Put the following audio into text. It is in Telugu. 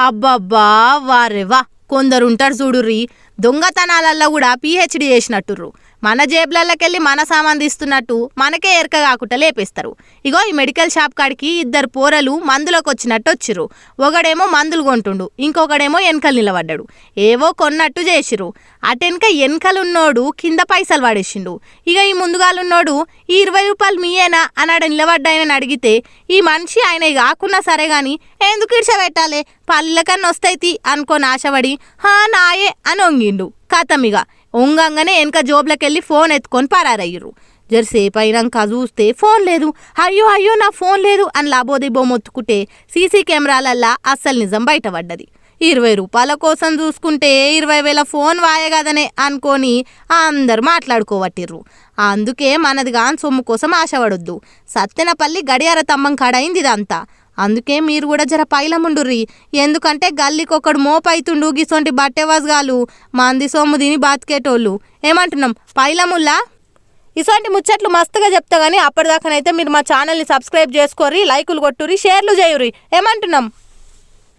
అబ్బబ్బా వారెవా కొందరుంటారు చూడుర్రి దొంగతనాలల్లో కూడా పిహెచ్డి చేసినట్టుర్రు. మన జేబులకెళ్ళి మన సామాన్ తీస్తున్నట్టు మనకే ఎరక కాకుండా లేపేస్తారు. ఇగో ఈ మెడికల్ షాప్ కాడికి ఇద్దరు పోరలు మందులోకి వచ్చినట్టు వచ్చిర్రు. ఒకడేమో మందులు కొంటుండు, ఇంకొకడేమో వెనకలు నిలబడ్డాడు. ఏవో కొన్నట్టు చేసిర్రు. అటెనక వెనకలున్నోడు కింద పైసలు పడేసిండు. ఇక ఈ ముందుగాలున్నోడు ఈ 20 రూపాయలు మీయేనా అన్నాడు నిలబడ్డాయనని అడిగితే ఈ మనిషి ఆయన కాకున్నా సరే గాని ఎందుకు ఇడ్చబెట్టాలి పల్లెకన్నా వస్తాయి అనుకోని ఆశపడి నాయే అని వంగిండు. కథమిగా ఒంగంగానే వెనక జోబులకెళ్ళి ఫోన్ ఎత్తుకొని పరారయ్యారు. జరసేపు అయినాక చూస్తే ఫోన్ లేదు. అయ్యో అయ్యో నా ఫోన్ లేదు అని లాబోదిబో మొత్తుకుంటే సీసీ కెమెరాలల్లా అస్సలు నిజం బయటపడ్డది. 20 రూపాయల కోసం చూసుకుంటే 20,000 ఫోన్ వాయగదనే అనుకొని అందరు మాట్లాడుకోవట్టిర్రు. అందుకే మనదిగా సొమ్ము కోసం ఆశపడొద్దు. సత్తెనపల్లి గడియార తమ్మం కాడైంది ఇదంతా. అందుకే మీరు కూడా జర పైలముండుర్రి. ఎందుకంటే గల్లీకొకడు మోపైతుండు గిసొంటి బట్టెవజగాలు మంది సొమ్ము తిని బతికేటోళ్ళు. ఏమంటున్నాం పైలముల్లా? ఇసొంటి ముచ్చట్లు మస్తుగా చెప్తా కానీ అప్పటిదాకానైతే మీరు మా ఛానల్ని సబ్స్క్రైబ్ చేసుకోర్రి, లైకులు కొట్టుర్రి, షేర్లు చేయుర్రి. ఏమంటున్నాం?